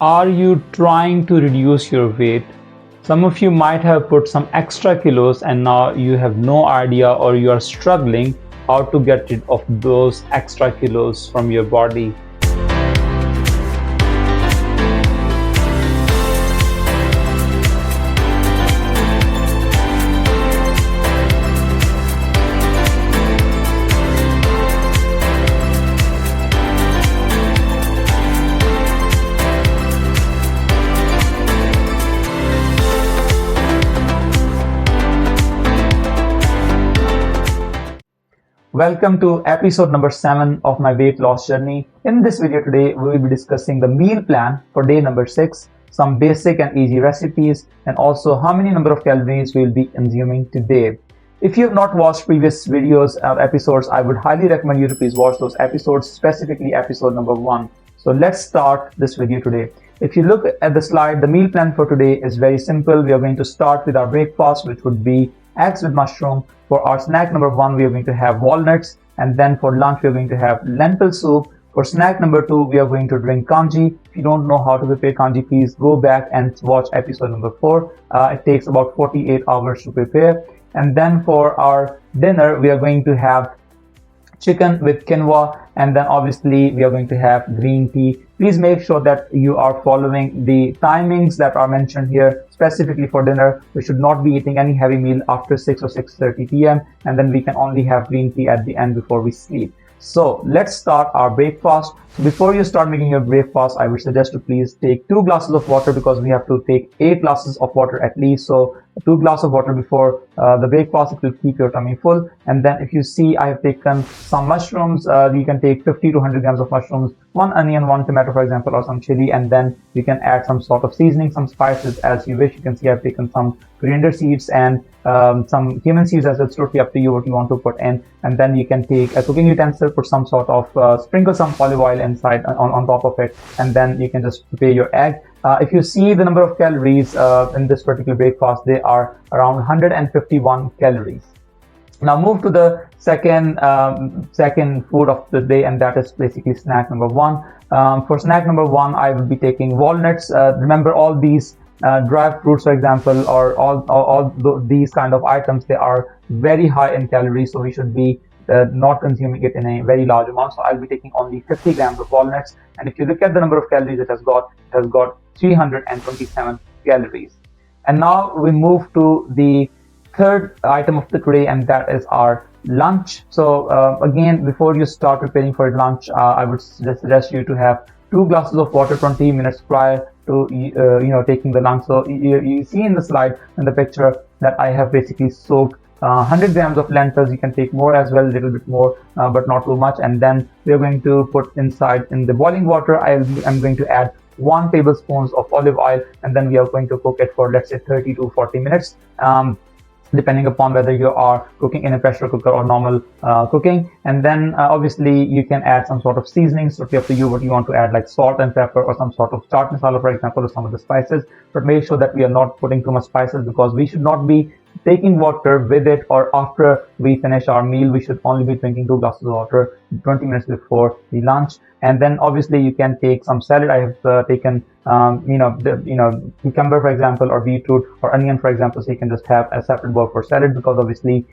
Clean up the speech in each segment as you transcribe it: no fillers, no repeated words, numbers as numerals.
Are you trying to reduce your weight? Some of you might have put some extra kilos and now you have no idea or you are struggling how to get rid of those extra kilos from your body. Welcome to episode number 7 of my weight loss journey. In this video today, we will be discussing the meal plan for day number 6, some basic and easy recipes, and also how many number of calories we will be consuming today. If you have not watched previous videos or episodes, I would highly recommend you to please watch those episodes, specifically episode number 1. So let's start this video today. If you look at the slide, the meal plan for today is very simple. We are going to start with our breakfast, which would be eggs with mushroom. For our snack number 1, we are going to have walnuts, and then for lunch we are going to have lentil soup. For snack number 2, we are going to drink kanji. If you don't know how to prepare kanji, please go back and watch episode number 4. It takes about 48 hours to prepare. And then for our dinner, we are going to have chicken with quinoa, and then obviously we are going to have green tea. Please make sure that you are following the timings that are mentioned here. Specifically for dinner, we should not be eating any heavy meal after 6 or 6:30 p.m. and then we can only have green tea at the end before we sleep. So let's start our breakfast. Before you start making your breakfast, I would suggest to please take 2 glasses of water, because we have to take 8 glasses of water at least. So 2 glasses of water before the breakfast, it will keep your tummy full. And then if you see, I have taken some mushrooms. You can take 50 to 100 grams of mushrooms, 1 onion, 1 tomato, for example, or some chili, and then you can add some sort of seasoning, some spices as you wish. You can see I've taken some coriander seeds and some cumin seeds as well. It's totally up to you what you want to put in. And then you can take a cooking utensil, put some sort of sprinkle some olive oil inside on top of it, and then you can just prepare your egg. If you see the number of calories in this particular breakfast, they are around 151 calories. Now move to the second food of the day, and that is basically snack number 1. For snack number 1, I will be taking walnuts. Remember, all these dry fruits, for example, or these kind of items, they are very high in calories, so we should be not consuming it in a very large amount. So I'll be taking only 50 grams of walnuts, and if you look at the number of calories it has got 327 calories. And now we move to the third item of the today, and that is our lunch. So again, before you start preparing for lunch, I would suggest you to have 2 glasses of water 20 minutes prior to taking the lunch. So you see in the slide, in the picture, that I have basically soaked 100 grams of lentils. You can take more as well, a little bit more, but not too much. And then we are going to put inside in the boiling water. I'm going to add 1 tablespoon of olive oil, and then we are going to cook it for, let's say, 30 to 40 minutes. Depending upon whether you are cooking in a pressure cooker or normal cooking. And then obviously you can add some sort of seasoning. So it's up to you what you want to add, like salt and pepper or some sort of chaat masala, for example, or some of the spices. But make sure that we are not putting too much spices, because we should not be taking water with it or after we finish our meal. We should only be drinking 2 glasses of water 20 minutes before the lunch. And then obviously you can take some salad. I have taken cucumber, for example, or beetroot or onion, for example. So you can just have a separate bowl for salad, because obviously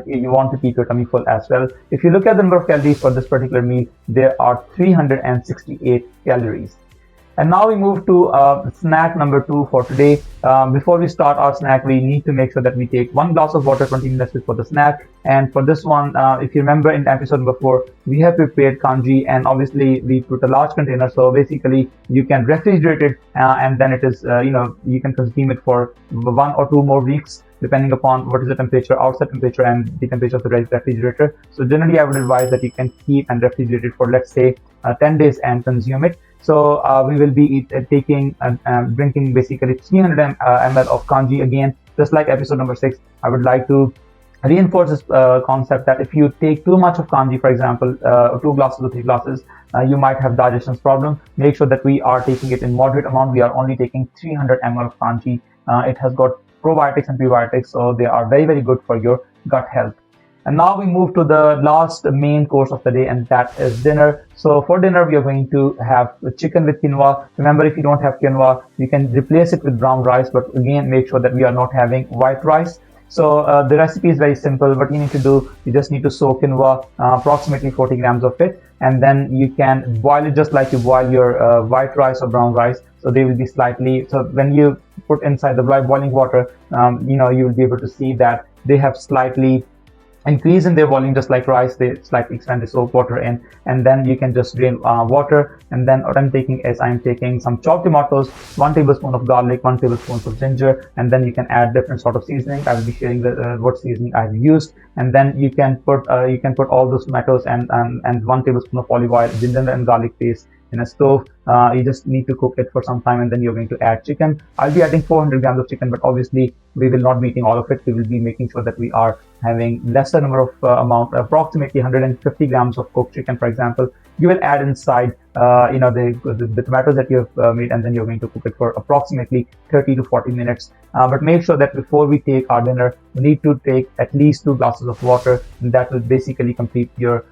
you want to keep your tummy full as well. If you look at the number of calories for this particular meal, there are 368 calories. And now we move to snack number 2 for today. Before we start our snack, we need to make sure that we take 1 glass of water 20 minutes before the snack. And for this one, if you remember in episode number 4, we have prepared kanji, and obviously we put a large container. So basically you can refrigerate it, and then it is, you can consume it for 1 or 2 more weeks, depending upon what is the temperature, outside temperature, and the temperature of the refrigerator. So generally I would advise that you can keep and refrigerate it for, let's say, 10 days and consume it. So we will be drinking basically 300 ml of kanji. Again, just like episode number 6, I would like to reinforce this concept that if you take too much of kanji, for example, 2 glasses or 3 glasses, you might have digestion problem. Make sure that we are taking it in moderate amount. We are only taking 300 ml of kanji. It has got probiotics and prebiotics, so they are very, very good for your gut health. And now we move to the last main course of the day, and that is dinner. So for dinner, we are going to have chicken with quinoa. Remember, if you don't have quinoa, you can replace it with brown rice, but again, make sure that we are not having white rice. So the recipe is very simple. What you need to do, you just need to soak quinoa, approximately 40 grams of it, and then you can boil it just like you boil your white rice or brown rice. So they will be slightly, so when you put inside the boiling water, you will be able to see that they have slightly increase in their volume, just like rice. They slightly expand the soap water in, and then you can just drain water. And then what I'm taking is I'm taking some chopped tomatoes, 1 tablespoon of garlic, 1 tablespoon of ginger, and then you can add different sort of seasoning. I will be sharing the what seasoning I've used. And then you can put all those tomatoes and 1 tablespoon of olive oil, ginger and garlic paste in a stove. You just need to cook it for some time, and then you're going to add chicken. I'll be adding 400 grams of chicken, but obviously we will not be eating all of it. We will be making sure that we are having lesser number of approximately 150 grams of cooked chicken, for example. You will add inside the tomatoes that you have made, and then you're going to cook it for approximately 30 to 40 minutes. But make sure that before we take our dinner, we need to take at least 2 glasses of water, and that will basically complete your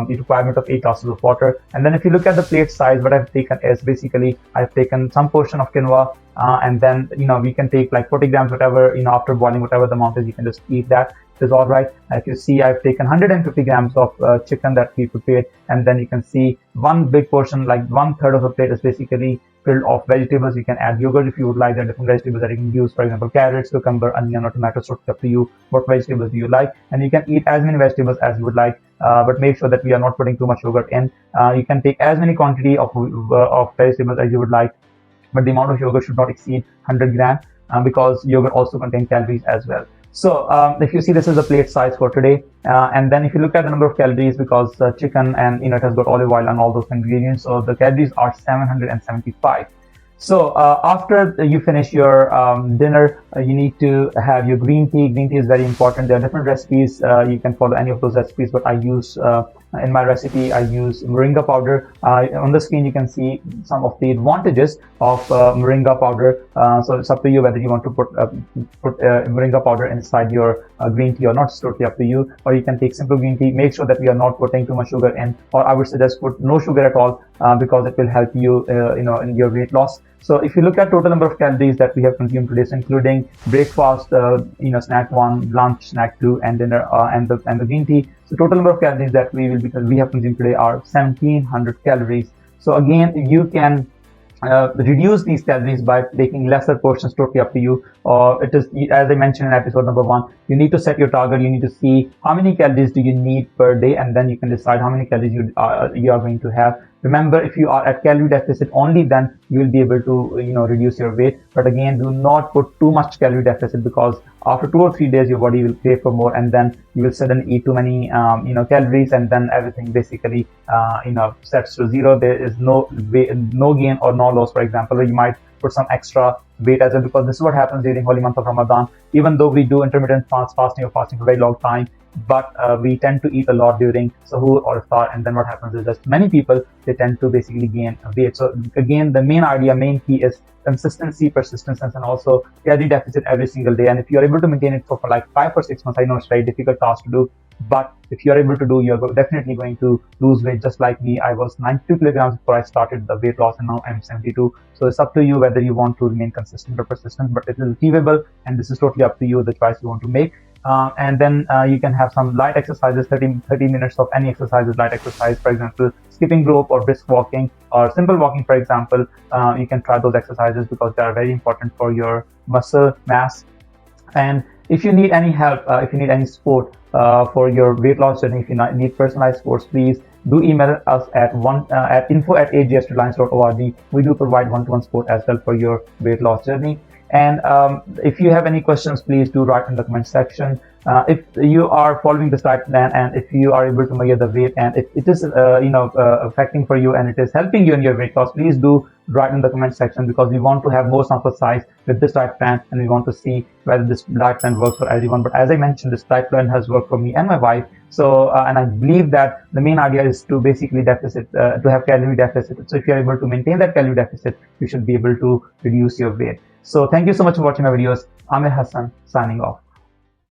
requirement of 8 glasses of water. And then if you look at the plate size, what I've taken is basically I've taken some portion of quinoa, and then we can take like 40 grams, whatever, after boiling, whatever the amount is, you can just eat that. It is all right. If you see, I've taken 150 grams of chicken that we prepared, and then you can see one big portion, like 1/3 of the plate, is basically filled of vegetables. You can add yogurt if you would like. There are different vegetables that you can use, for example, carrots, cucumber, onion, or tomato. So it's up to you what vegetables do you like, and you can eat as many vegetables as you would like. But make sure that we are not putting too much yogurt in. You can take as many quantity of vegetables as you would like, but the amount of yogurt should not exceed 100 grams, because yogurt also contains calories as well. So if you see, this is the plate size for today, and then if you look at the number of calories, because chicken and it has got olive oil and all those ingredients, so the calories are 775. So after you finish your dinner, you need to have your green tea. Green tea is very important. There are different recipes. You can follow any of those recipes, but I use in my recipe, I use moringa powder. On the screen, you can see some of the advantages of moringa powder. So it's up to you whether you want to put moringa powder inside your green tea or not. It's totally up to you. Or you can take simple green tea. Make sure that we are not putting too much sugar in, or I would suggest put no sugar at all, because it will help you, in your weight loss. So if you look at total number of calories that we have consumed today, so including breakfast, snack 1, lunch, snack 2, and dinner, and the green tea. So total number of calories that we have consumed today are 1700 calories. So again, you can reduce these calories by taking lesser portions, totally up to you. Or it is, as I mentioned in episode number 1, you need to set your target. You need to see how many calories do you need per day, and then you can decide how many calories you are going to have. Remember, if you are at calorie deficit only, then you will be able to reduce your weight. But again, do not put too much calorie deficit, because after 2 or 3 days your body will crave for more, and then you will suddenly eat too many calories, and then everything basically sets to zero. There is no gain or no loss, for example. Or you might put some extra weight as well, because this is what happens during holy month of Ramadan. Even though we do intermittent fasting for a very long time, but we tend to eat a lot during sahur or iftar, and then what happens is that many people, they tend to basically gain weight. So again, the main key is consistency, persistence, and also calorie deficit every single day. And if you are able to maintain it for like 5 or 6 months, I know it's very difficult task to do, but if you are able to do, you're definitely going to lose weight. Just like me, I was 92 kilograms before I started the weight loss, and now I'm 72. So it's up to you whether you want to remain consistent or persistent, but it is achievable, and this is totally up to you, the choice you want to make. And then you can have some light exercises, 30 minutes of any exercises, light exercise, for example, skipping rope or brisk walking or simple walking, for example. You can try those exercises because they are very important for your muscle mass. And if you need any help, if you need any support for your weight loss journey, if you need personalized supports, please do email us at info@agsreliance.org. We do provide one-to-one support as well for your weight loss journey. And if you have any questions, please do write in the comment section. If you are following this diet plan, and if you are able to measure the weight, and if it is affecting for you and it is helping you in your weight loss, please do write in the comment section, because we want to have more sample size with this diet plan, and we want to see whether this diet plan works for everyone. But as I mentioned, this diet plan has worked for me and my wife. So and I believe that the main idea is to basically to have calorie deficit. So if you are able to maintain that calorie deficit, you should be able to reduce your weight. So thank you so much for watching my videos. Amir Hassan signing off.